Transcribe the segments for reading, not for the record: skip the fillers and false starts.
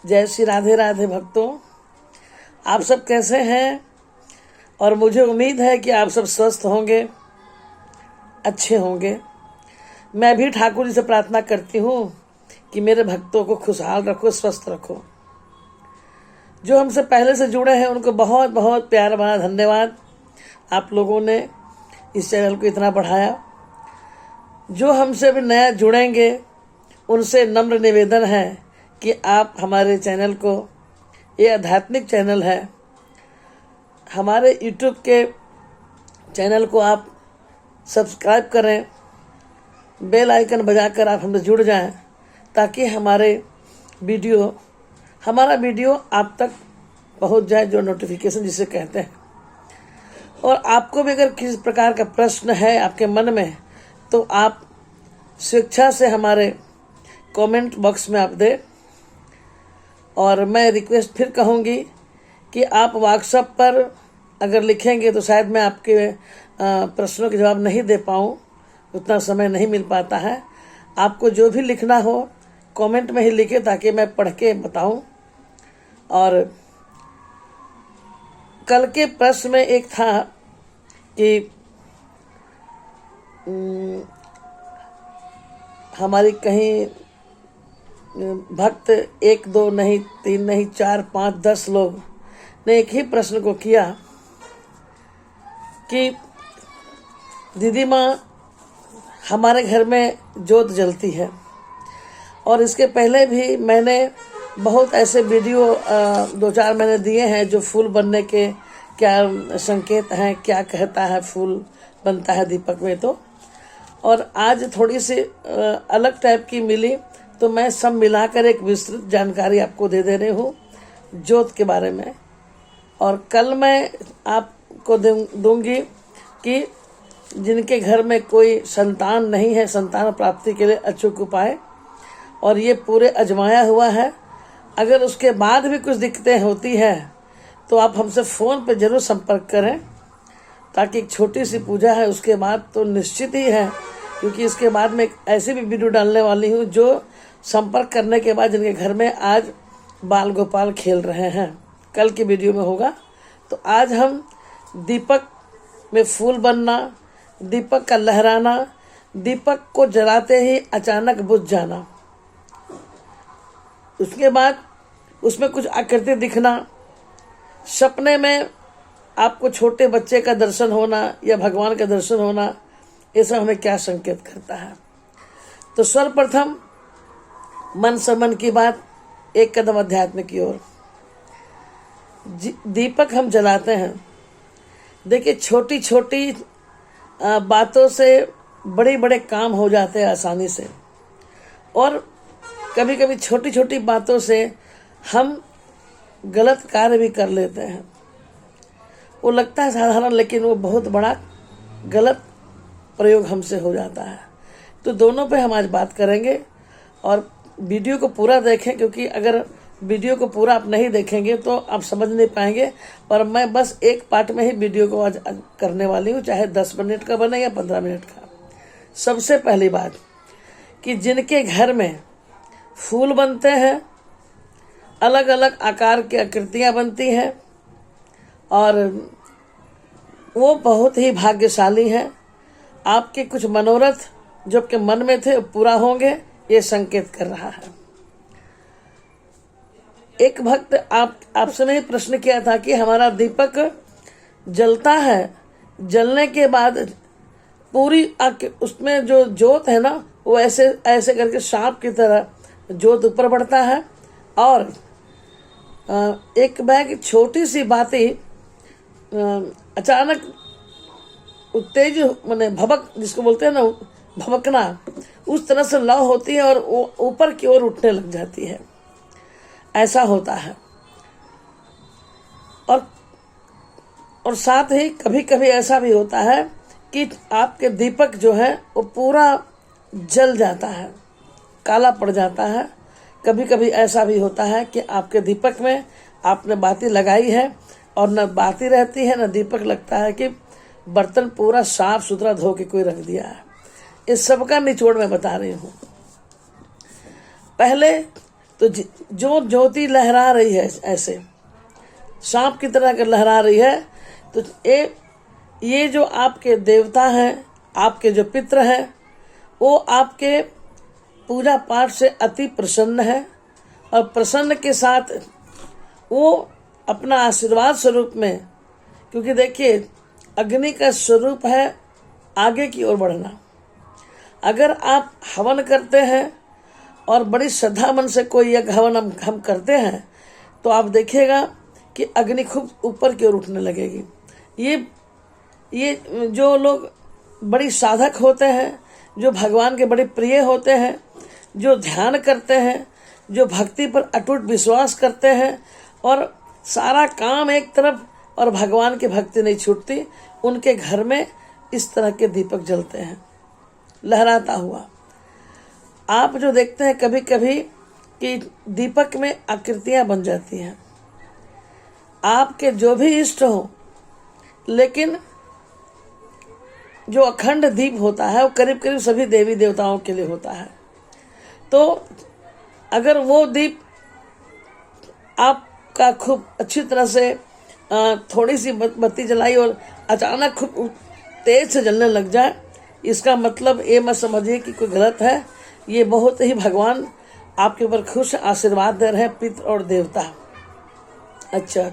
जय श्री राधे राधे भक्तों, आप सब कैसे हैं। और मुझे उम्मीद है कि आप सब स्वस्थ होंगे, अच्छे होंगे। मैं भी ठाकुर जी से प्रार्थना करती हूँ कि मेरे भक्तों को खुशहाल रखो, स्वस्थ रखो। जो हमसे पहले से जुड़े हैं उनको बहुत बहुत प्यार भरा धन्यवाद। आप लोगों ने इस चैनल को इतना बढ़ाया। जो हमसे भी नया जुड़ेंगे उनसे नम्र निवेदन है कि आप हमारे चैनल को, ये आध्यात्मिक चैनल है, हमारे YouTube के चैनल को आप सब्सक्राइब करें, बेल आइकन बजाकर आप हमसे जुड़ जाएं, ताकि हमारा वीडियो आप तक पहुंच जाए, जो नोटिफिकेशन जिसे कहते हैं। और आपको भी अगर किसी प्रकार का प्रश्न है आपके मन में, तो आप स्वेच्छा से हमारे कमेंट बॉक्स में आप दें। और मैं रिक्वेस्ट फिर कहूँगी कि आप व्हाट्सएप पर अगर लिखेंगे तो शायद मैं आपके प्रश्नों के जवाब नहीं दे पाऊँ, उतना समय नहीं मिल पाता है। आपको जो भी लिखना हो कमेंट में ही लिखे, ताकि मैं पढ़ के बताऊँ। और कल के प्रश्न में एक था कि हमारी कहीं भक्त 1 2 नहीं, 3 नहीं, 4 5 10 लोग ने एक ही प्रश्न को किया कि दीदी माँ, हमारे घर में जोत जलती है। और इसके पहले भी मैंने बहुत ऐसे वीडियो 2-4 मैंने दिए हैं, जो फूल बनने के क्या संकेत हैं, क्या कहता है फूल बनता है दीपक में। तो और आज थोड़ी सी अलग टाइप की मिली, तो मैं सब मिलाकर एक विस्तृत जानकारी आपको दे रही हूँ जोत के बारे में। और कल मैं आपको दूंगी कि जिनके घर में कोई संतान नहीं है, संतान प्राप्ति के लिए अचूक उपाय, और ये पूरे आजमाया हुआ है। अगर उसके बाद भी कुछ दिक्कतें होती हैं तो आप हमसे फ़ोन पर ज़रूर संपर्क करें, ताकि एक छोटी सी पूजा है, उसके बाद तो निश्चित ही है, क्योंकि इसके बाद मैं एक ऐसी भी वीडियो डालने वाली हूँ जो संपर्क करने के बाद जिनके घर में आज बाल गोपाल खेल रहे हैं, कल की वीडियो में होगा। तो आज हम दीपक में फूल बनना, दीपक का लहराना, दीपक को जलाते ही अचानक बुझ जाना, उसके बाद उसमें कुछ आकृति दिखना, सपने में आपको छोटे बच्चे का दर्शन होना या भगवान का दर्शन होना, ये सब हमें क्या संकेत करता है। तो सर्वप्रथम मन से मन की बात, एक कदम अध्यात्म की ओर। दीपक हम जलाते हैं। देखिए, छोटी छोटी बातों से बड़े बड़े काम हो जाते हैं आसानी से, और कभी कभी छोटी छोटी बातों से हम गलत कार्य भी कर लेते हैं। वो लगता है साधारण, लेकिन वो बहुत बड़ा गलत प्रयोग हमसे हो जाता है। तो दोनों पे हम आज बात करेंगे, और वीडियो को पूरा देखें, क्योंकि अगर वीडियो को पूरा आप नहीं देखेंगे तो आप समझ नहीं पाएंगे। पर मैं बस एक पार्ट में ही वीडियो को आज करने वाली हूँ, चाहे 10 मिनट का बने या 15 मिनट का। सबसे पहली बात कि जिनके घर में फूल बनते हैं, अलग अलग आकार की आकृतियाँ बनती हैं, और वो बहुत ही भाग्यशाली हैं। आपके कुछ मनोरथ जो आपके मन में थे पूरा होंगे, ये संकेत कर रहा है। एक भक्त आपसे ने प्रश्न किया था कि हमारा दीपक जलता है, जलने के बाद पूरी उसमें जो जोत है ना, वो ऐसे ऐसे करके सांप की तरह जोत ऊपर बढ़ता है। और एक बैग छोटी सी बात ही अचानक उत्तेज माने भबक, जिसको बोलते हैं ना भबकना, उस तरह से लौ होती है और वो ऊपर की ओर उठने लग जाती है। ऐसा होता है। और साथ ही कभी कभी ऐसा भी होता है कि आपके दीपक जो है वो पूरा जल जाता है, काला पड़ जाता है। कभी कभी ऐसा भी होता है कि आपके दीपक में आपने बाती लगाई है और न बाती रहती है न दीपक, लगता है कि बर्तन पूरा साफ सुथरा धो के कोई रख दिया है। इस सब का निचोड़ मैं बता रही हूँ। पहले तो जो ज्योति लहरा रही है ऐसे सांप की तरह कर लहरा रही है, तो ये जो आपके देवता हैं, आपके जो पित्र हैं, वो आपके पूजा पाठ से अति प्रसन्न है और प्रसन्न के साथ वो अपना आशीर्वाद स्वरूप में, क्योंकि देखिए अग्नि का स्वरूप है आगे की ओर बढ़ना। अगर आप हवन करते हैं और बड़ी श्रद्धा मन से कोई यज्ञ हवन हम करते हैं, तो आप देखिएगा कि अग्नि खूब ऊपर की ओर उठने लगेगी। ये जो लोग बड़ी साधक होते हैं, जो भगवान के बड़े प्रिय होते हैं, जो ध्यान करते हैं, जो भक्ति पर अटूट विश्वास करते हैं और सारा काम एक तरफ और भगवान की भक्ति नहीं छूटती, उनके घर में इस तरह के दीपक जलते हैं लहराता हुआ। आप जो देखते हैं कभी कभी कि दीपक में आकृतियां बन जाती हैं, आपके जो भी इष्ट हो, लेकिन जो अखंड दीप होता है वो करीब करीब सभी देवी देवताओं के लिए होता है। तो अगर वो दीप आपका खूब अच्छी तरह से थोड़ी सी बत्ती जलाई और अचानक खूब तेज से जलने लग जाए, इसका मतलब ये मत समझिए कि कोई गलत है। ये बहुत ही भगवान आपके ऊपर खुश आशीर्वाद दे रहे हैं, पितृ और देवता। अच्छा,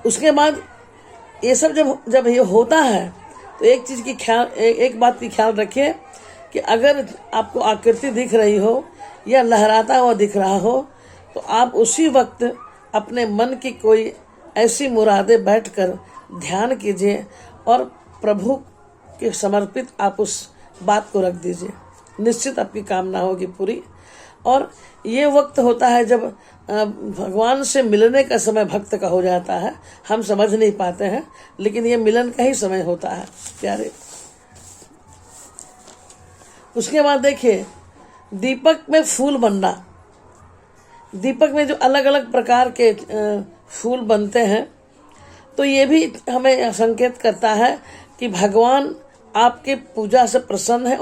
उसके बाद ये सब जब ये होता है तो एक बात की ख्याल रखिए कि अगर आपको आकृति दिख रही हो या लहराता हुआ दिख रहा हो, तो आप उसी वक्त अपने मन की कोई ऐसी मुरादें बैठकर ध्यान कीजिए और प्रभु के समर्पित आप उस बात को रख दीजिए, निश्चित आपकी कामना होगी पूरी। और ये वक्त होता है जब भगवान से मिलने का समय भक्त का हो जाता है, हम समझ नहीं पाते हैं, लेकिन ये मिलन का ही समय होता है प्यारे। उसके बाद देखिए दीपक में फूल बनना, दीपक में जो अलग अलग प्रकार के फूल बनते हैं, तो ये भी हमें संकेत करता है कि भगवान आपके पूजा से प्रसन्न है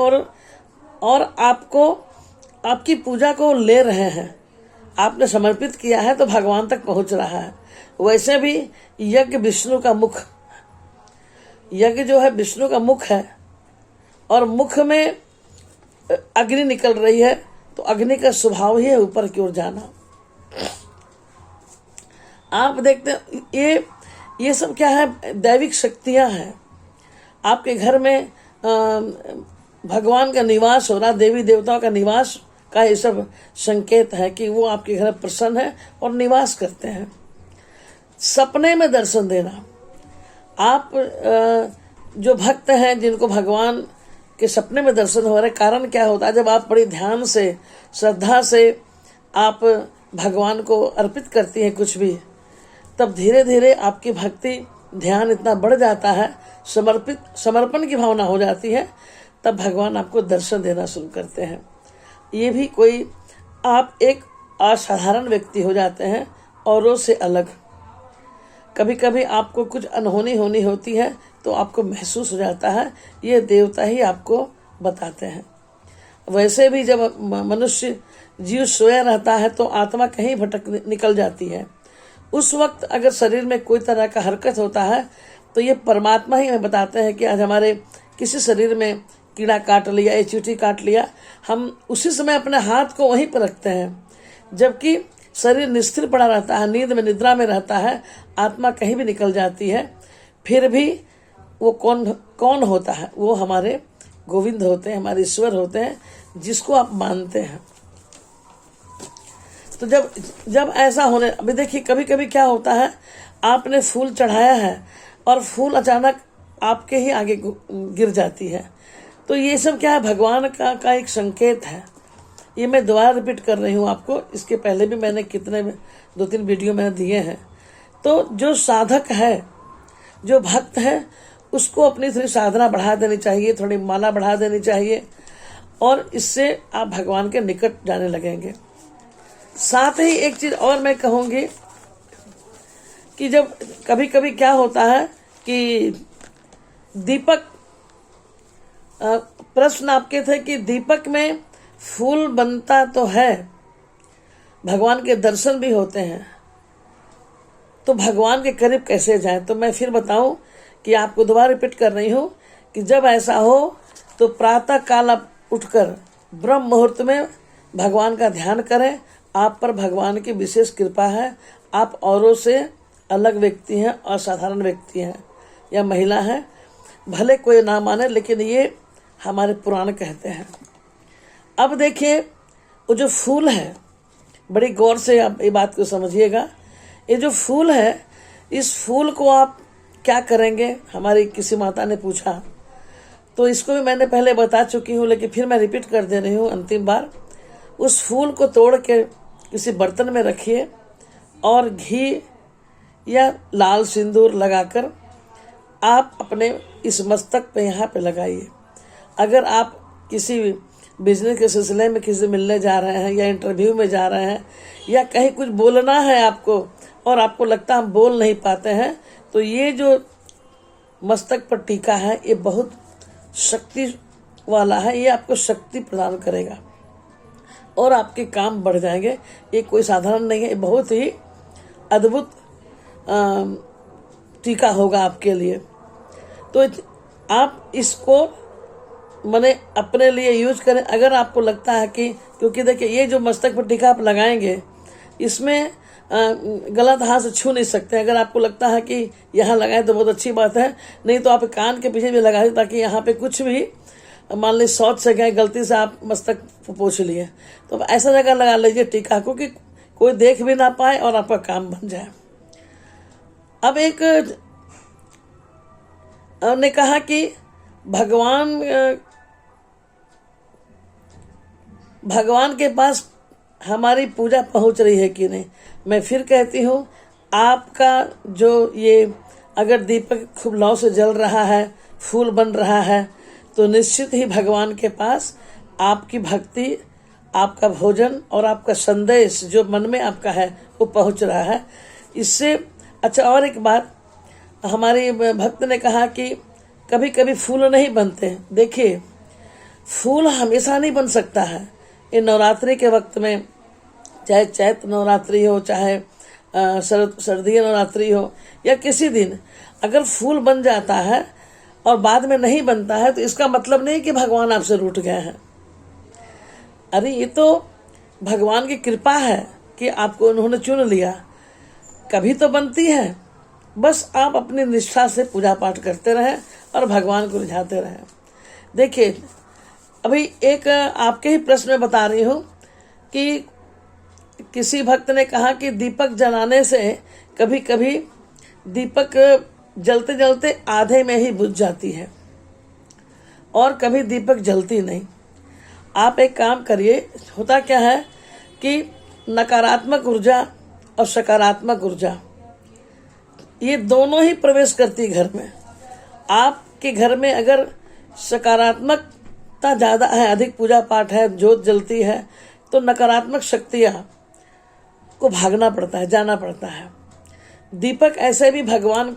और आपको आपकी पूजा को ले रहे हैं। आपने समर्पित किया है तो भगवान तक पहुंच रहा है। वैसे भी यज्ञ विष्णु का मुख, यज्ञ जो है विष्णु का मुख है और मुख में अग्नि निकल रही है, तो अग्नि का स्वभाव ही है ऊपर की ओर जाना। आप देखते हैं ये सब क्या है, दैविक शक्तियां हैं। आपके घर में भगवान का निवास हो रहा, देवी देवताओं का निवास का ये सब संकेत है कि वो आपके घर प्रसन्न है और निवास करते हैं। सपने में दर्शन देना, आप जो भक्त हैं जिनको भगवान के सपने में दर्शन हो रहे, कारण क्या होता है, जब आप बड़ी ध्यान से श्रद्धा से आप भगवान को अर्पित करती हैं कुछ भी, तब धीरे धीरे आपकी भक्ति ध्यान इतना बढ़ जाता है, समर्पण की भावना हो जाती है, तब भगवान आपको दर्शन देना शुरू करते हैं। ये भी कोई आप एक असाधारण व्यक्ति हो जाते हैं औरों से अलग। कभी कभी आपको कुछ अनहोनी होनी होती है तो आपको महसूस हो जाता है, ये देवता ही आपको बताते हैं। वैसे भी जब मनुष्य जीव सोया रहता है तो आत्मा कहीं भटक निकल जाती है। उस वक्त अगर शरीर में कोई तरह का हरकत होता है तो ये परमात्मा ही हमें बताते हैं कि आज हमारे किसी शरीर में कीड़ा काट लिया या चींटी काट लिया, हम उसी समय अपने हाथ को वहीं पर रखते हैं, जबकि शरीर निस्थिर पड़ा रहता है, नींद में निद्रा में रहता है, आत्मा कहीं भी निकल जाती है। फिर भी वो कौन होता है, वो हमारे गोविंद होते हैं, हमारे ईश्वर होते हैं, जिसको आप मानते हैं। तो जब ऐसा होने, अभी देखिए कभी कभी क्या होता है, आपने फूल चढ़ाया है और फूल अचानक आपके ही आगे गिर जाती है, तो ये सब क्या है, भगवान का एक संकेत है। ये मैं दोबारा रिपीट कर रही हूँ आपको, इसके पहले भी मैंने 2-3 वीडियो मैंने दिए हैं। तो जो साधक है, जो भक्त है, उसको अपनी थोड़ी साधना बढ़ा देनी चाहिए, थोड़ी माला बढ़ा देनी चाहिए, और इससे आप भगवान के निकट जाने लगेंगे। साथ ही एक चीज और मैं कहूँगी कि जब कभी कभी क्या होता है कि दीपक, प्रश्न आपके थे कि दीपक में फूल बनता तो है भगवान के दर्शन भी होते हैं, तो भगवान के करीब कैसे जाएं। तो मैं फिर बताऊं कि आपको दोबारा रिपीट कर रही हूं कि जब ऐसा हो तो प्रातः काल आप उठकर ब्रह्म मुहूर्त में भगवान का ध्यान करें। आप पर भगवान की विशेष कृपा है, आप औरों से अलग व्यक्ति हैं, असाधारण व्यक्ति हैं या महिला हैं, भले कोई ना माने, लेकिन ये हमारे पुराण कहते हैं। अब देखिए, वो जो फूल है, बड़ी गौर से आप ये बात को समझिएगा। ये जो फूल है, इस फूल को आप क्या करेंगे, हमारी किसी माता ने पूछा, तो इसको भी मैंने पहले बता चुकी हूँ, लेकिन फिर मैं रिपीट कर दे रही हूँ अंतिम बार। उस फूल को तोड़ के किसी बर्तन में रखिए और घी या लाल सिंदूर लगाकर आप अपने इस मस्तक पे यहाँ पे लगाइए। अगर आप किसी बिजनेस के सिलसिले में किसी से मिलने जा रहे हैं या इंटरव्यू में जा रहे हैं या कहीं कुछ बोलना है आपको और आपको लगता है हम बोल नहीं पाते हैं, तो ये जो मस्तक पर टीका है ये बहुत शक्ति वाला है, ये आपको शक्ति प्रदान करेगा और आपके काम बढ़ जाएंगे। ये कोई साधारण नहीं है, ये बहुत ही अद्भुत टीका होगा आपके लिए। तो आप इसको माने अपने लिए यूज करें। अगर आपको लगता है कि, क्योंकि देखिए ये जो मस्तक पर टीका आप लगाएंगे इसमें गलत हाथ से छू नहीं सकते। अगर आपको लगता है कि यहाँ लगाए तो बहुत अच्छी बात है, नहीं तो आप कान के पीछे भी लगाइए ताकि यहाँ पे कुछ भी मान ली शौच से गए, गलती से आप मस्तक पोंछ लिए, तो ऐसा जगह लगा लीजिए टीका को कि कोई देख भी ना पाए और आपका काम बन जाए। अब एक ने कहा कि भगवान के पास हमारी पूजा पहुंच रही है कि नहीं। मैं फिर कहती हूँ, आपका जो ये अगर दीपक खूब लौ से जल रहा है, फूल बन रहा है, तो निश्चित ही भगवान के पास आपकी भक्ति, आपका भोजन और आपका संदेश जो मन में आपका है वो पहुंच रहा है। इससे अच्छा और एक बात, हमारी भक्त ने कहा कि कभी कभी फूल नहीं बनते। देखिए, फूल हमेशा नहीं बन सकता है। ये नवरात्रि के वक्त में, चाहे चैत्र नवरात्रि हो, चाहे सर्दी नवरात्रि हो या किसी दिन, अगर फूल बन जाता है और बाद में नहीं बनता है तो इसका मतलब नहीं कि भगवान आपसे रूठ गए हैं। अरे ये तो भगवान की कृपा है कि आपको उन्होंने चुन लिया। कभी तो बनती है, बस आप अपनी निष्ठा से पूजा पाठ करते रहें और भगवान को रिझाते रहें। देखिए, अभी एक आपके ही प्रश्न में बता रही हूँ कि किसी भक्त ने कहा कि दीपक जलाने से कभी कभी दीपक जलते जलते आधे में ही बुझ जाती है और कभी दीपक जलती नहीं। आप एक काम करिए, होता क्या है कि नकारात्मक ऊर्जा और सकारात्मक ऊर्जा ये दोनों ही प्रवेश करती घर में। आपके घर में अगर सकारात्मकता ज़्यादा है, अधिक पूजा पाठ है, ज्योत जलती है, तो नकारात्मक शक्तियाँ को भागना पड़ता है, जाना पड़ता है। दीपक ऐसे भी भगवान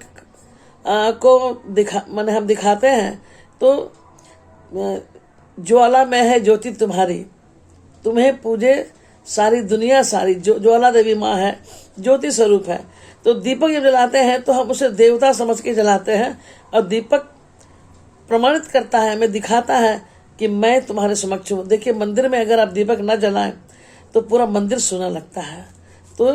को माने हम दिखाते हैं तो ज्वाला में है ज्योति तुम्हारी, तुम्हें पूजे सारी दुनिया सारी। ज्वाला देवी माँ है, ज्योति स्वरूप है। तो दीपक जब जलाते हैं तो हम उसे देवता समझ के जलाते हैं और दीपक प्रमाणित करता है, हमें दिखाता है कि मैं तुम्हारे समक्ष हूँ। देखिए, मंदिर में अगर आप दीपक न जलाएं तो पूरा मंदिर सूना लगता है। तो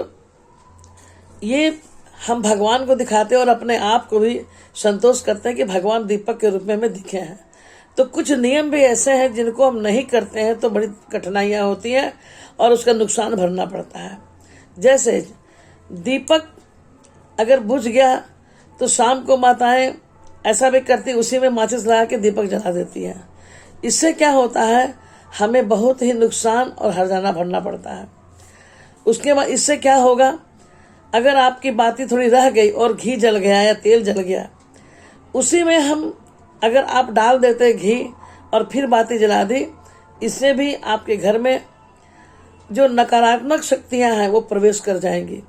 ये हम भगवान को दिखाते हैं और अपने आप को भी संतोष करते हैं कि भगवान दीपक के रूप में हमें दिखे हैं। तो कुछ नियम भी ऐसे हैं जिनको हम नहीं करते हैं तो बड़ी कठिनाइयाँ होती हैं और उसका नुकसान भरना पड़ता है। जैसे दीपक अगर बुझ गया तो शाम को माताएं ऐसा भी करती, उसी में माचिस लगा के दीपक जला देती हैं। इससे क्या होता है, हमें बहुत ही नुकसान और हर्जाना भरना पड़ता है। उसके बाद इससे क्या होगा, अगर आपकी बाती थोड़ी रह गई और घी जल गया या तेल जल गया, उसी में हम अगर आप डाल देते घी और फिर बाती जला दी, इससे भी आपके घर में जो नकारात्मक शक्तियां हैं वो प्रवेश कर जाएंगी,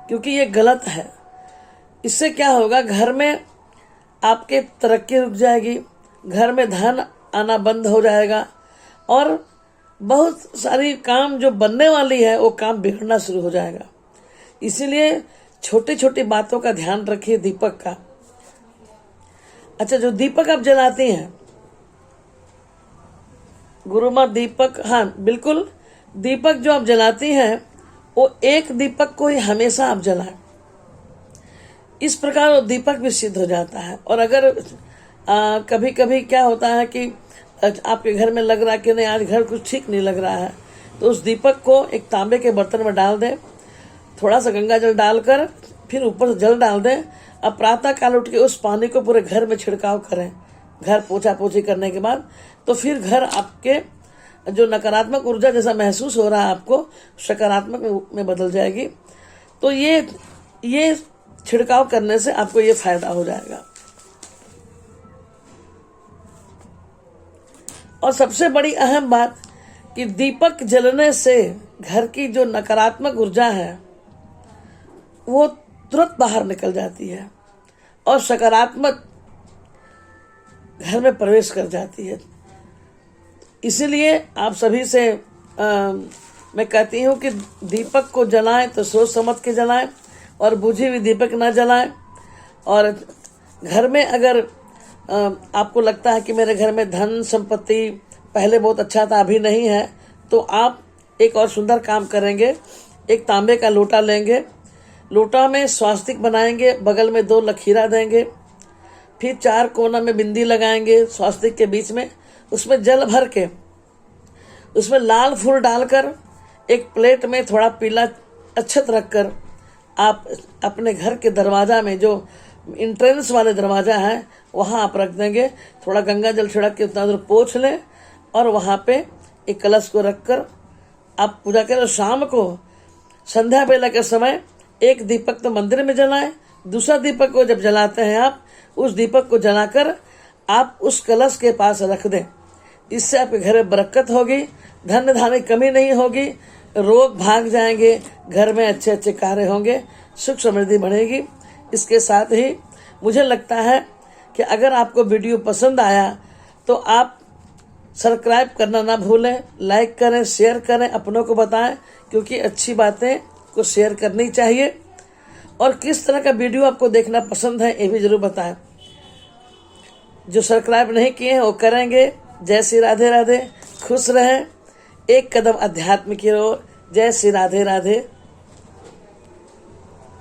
क्योंकि ये गलत है। इससे क्या होगा, घर में आपके तरक्की रुक जाएगी, घर में धन आना बंद हो जाएगा और बहुत सारी काम जो बनने वाली है वो काम बिगड़ना शुरू हो जाएगा। इसीलिए छोटी छोटी बातों का ध्यान रखिए दीपक का। अच्छा, जो दीपक आप जलाती हैं गुरु माँ, दीपक, हाँ बिल्कुल, दीपक जो आप जलाती हैं वो एक दीपक को ही हमेशा आप जलाएं। इस प्रकार वो दीपक भी सिद्ध हो जाता है। और अगर कभी कभी क्या होता है कि आपके घर में लग रहा है कि नहीं आज घर कुछ ठीक नहीं लग रहा है, तो उस दीपक को एक तांबे के बर्तन में डाल दें, थोड़ा सा गंगा जल डालकर फिर ऊपर से जल डाल दें। अब प्रातः काल उठ के उस पानी को पूरे घर में छिड़काव करें, घर पोछा पोछी करने के बाद, तो फिर घर आपके जो नकारात्मक ऊर्जा जैसा महसूस हो रहा है आपको सकारात्मक में बदल जाएगी। तो ये छिड़काव करने से आपको ये फायदा हो जाएगा। और सबसे बड़ी अहम बात कि दीपक जलने से घर की जो नकारात्मक ऊर्जा है वो तुरंत बाहर निकल जाती है और सकारात्मक घर में प्रवेश कर जाती है। इसीलिए आप सभी से मैं कहती हूँ कि दीपक को जलाएं तो सोच समझ के जलाएं और बुझी हुई दीपक ना जलाएं। और घर में अगर आपको लगता है कि मेरे घर में धन संपत्ति पहले बहुत अच्छा था अभी नहीं है, तो आप एक और सुंदर काम करेंगे। एक तांबे का लोटा लेंगे, लोटा में स्वास्तिक बनाएंगे, बगल में 2 लकीरा देंगे, फिर 4 कोना में बिंदी लगाएंगे स्वास्तिक के बीच में, उसमें जल भर के उसमें लाल फूल डालकर एक प्लेट में थोड़ा पीला अक्षत रखकर आप अपने घर के दरवाजा में जो इंट्रेंस वाले दरवाजा है वहाँ आप रख देंगे। थोड़ा गंगा जल छिड़क के उतना दूर पोंछ लें और वहाँ पे एक कलश को रखकर आप पूजा करें। शाम को संध्या बेला के समय एक दीपक तो मंदिर में जलाएं, दूसरा दीपक को जब जलाते हैं आप उस दीपक को जलाकर आप उस कलश के पास रख दें। इससे आपके घर में बरकत होगी, धन धान्य की कमी नहीं होगी, रोग भाग जाएंगे, घर में अच्छे अच्छे कार्य होंगे, सुख समृद्धि बढ़ेगी। इसके साथ ही मुझे लगता है कि अगर आपको वीडियो पसंद आया तो आप सब्सक्राइब करना ना भूलें, लाइक करें, शेयर करें, अपनों को बताएं, क्योंकि अच्छी बातें को शेयर करनी चाहिए। और किस तरह का वीडियो आपको देखना पसंद है ये भी जरूर बताएं। जो सब्सक्राइब नहीं किए हैं वो करेंगे। जय श्री राधे राधे, खुश रहें, एक कदम अध्यात्म की ओर। जय श्री राधे राधे।